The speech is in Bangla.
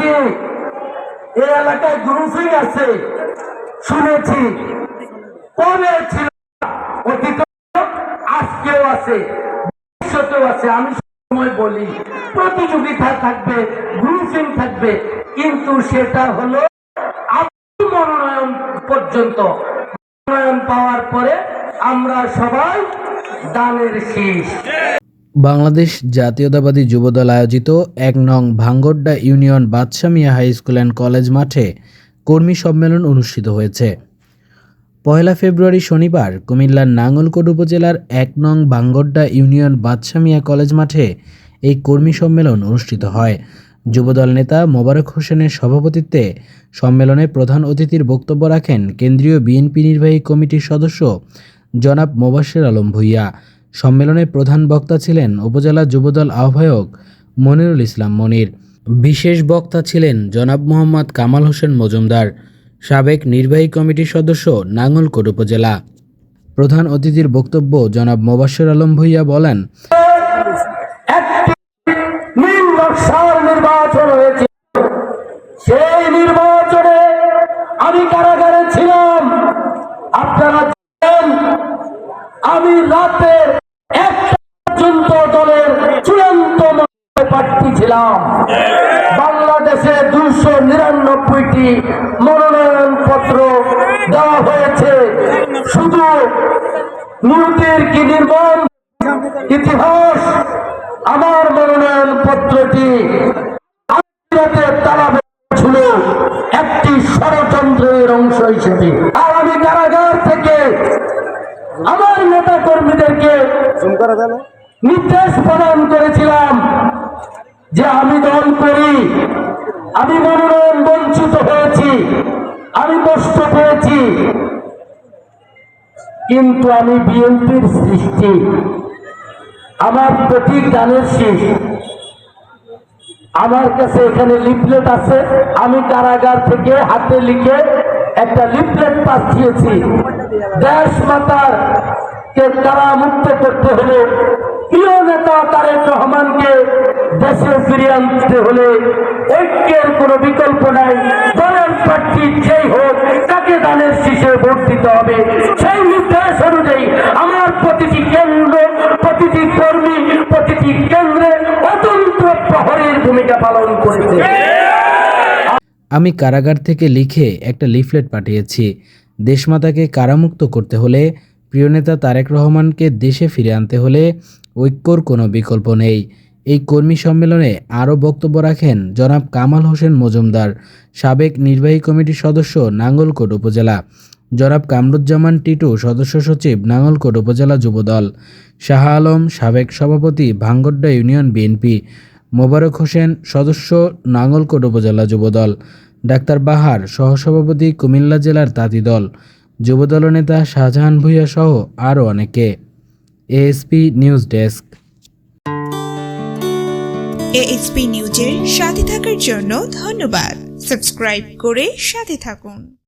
নাকি এই এলাকায় গ্রুপিং আছে শুনেছি, কবে ছিল অতীত, আজকেও আছে, ভবিষ্যতেও আছে। আমি সময় বলি প্রতিযোগিতা থাকবে, গ্রুপিং থাকবে, কিন্তু সেটা হলো মনোনয়ন পর্যন্ত। মনোনয়ন পাওয়ার পরে আমরা সবাই দানের শীষ। বাংলাদেশ জাতীয়তাবাদী যুবদল আয়োজিত ১ নং Bhangadda union Badsha Mia high school and college মাঠে কর্মী সম্মেলন অনুষ্ঠিত হয়েছে। ১ ফেব্রুয়ারি শনিবার কুমিল্লার নাঙ্গলকোট উপজেলার ১ নং ভাঙ্গড্ডা ইউনিয়ন বাদশা মিয়া কলেজ মাঠে এই কর্মী সম্মেলন অনুষ্ঠিত হয়। যুবদল নেতা মোবারক হোসেনের সভাপতিত্বে সম্মেলনে প্রধান অতিথির বক্তব্য রাখেন কেন্দ্রীয় বিএনপি নির্বাহী কমিটির সদস্য জনাব মোবাশ্বের আলম ভূঁইয়া। সম্মেলনে প্রধান বক্তা ছিলেন উপজেলা যুবদল আহ্বায়ক মনিরুল ইসলাম মনির। বিশেষ বক্তা ছিলেন জনাব মোহাম্মদ কামাল হোসেন মজুমদার, সাবেক নির্বাহী কমিটির সদস্য নাঙ্গলকোট উপজেলা। প্রধান অতিথির বক্তব্য জনাব মোবাশ্বের আলম ভূঁইয়া বলেন, নির্বাচন হয়েছে, সেই নির্বাচনে আমি কারাগারে ছিলাম। আপনারা জানেন আমি রাতের 1টা পর্যন্ত দলের চূড়ান্ত প্রার্থী ছিলাম। বাংলাদেশে 299টি মনোনয়ন পত্র দেওয়া হয়েছে। শুধু নুরুদের কি নির্মম ইতিহাস, আমার মনোনয়ন পত্রটি তালা ছিল একটি ষড়যন্ত্রের অংশ হিসেবে। আর আমি কারাগার থেকে আমার নেতা কর্মীদেরকে নির্দেশ প্রদান করেছিলাম যে আমি দল করি, আমি মনোনয়ন বঞ্চিত হয়েছি, আমি কষ্ট পেয়েছি, কিন্তু আমি বিএনপির সৃষ্টি, আমার প্রতীক দানের শীষ। আমার কাছে এখানে লিফলেট আছে, আমি কারাগার থেকে হাতে লিখে একটা লিফলেট পাঠিয়েছি। দেশ মাতার কে কারামুক্ত করতে হলে, প্রিয় নেতা তারেক রহমানকে দেশে ফিরিয়ে আনতে হলে ঐক্যের কোনো বিকল্প নাই। দলের প্রার্থী যেই হোক তাকে দানের শীষে ভোট দিতে হবে। সেই নির্দেশ অনুযায়ী আমার প্রতিটি কেন্দ্র, প্রতিটি কর্মী, প্রতিটি কেন্দ্রে অতন্ত্র প্রহরীর ভূমিকা পালন করেছে। আমি কারাগার থেকে লিখে একটা লিফলেট পাঠিয়েছি। দেশমাতাকে কারামুক্ত করতে হলে, প্রিয় নেতা তারেক রহমানকে দেশে ফিরে আনতে হলে ঐক্যর কোনো বিকল্প নেই। এই কর্মী সম্মেলনে আরও বক্তব্য রাখেন জনাব কামাল হোসেন মজুমদার, সাবেক নির্বাহী কমিটির সদস্য নাঙ্গলকোট উপজেলা, জনাব কামরুজ্জামান টিটু, সদস্য সচিব নাঙ্গলকোট উপজেলা যুবদল, শাহ আলম, সাবেক সভাপতি ভাঙ্গড্ডা ইউনিয়ন বিএনপি, মোবারক হোসেন, সদস্য নাঙ্গলকোট উপজেলা যুবদল, ডাক্তার বাহার, সহসভাপতি কুমিল্লা জেলার তাঁতিদল, যুবদল নেতা শাহজাহান ভূঁইয়া সহ আরও অনেকে। ASP news desk. এএসপি নিউজের সাথে থাকার জন্য ধন্যবাদ। সাবস্ক্রাইব করে সাথে থাকুন।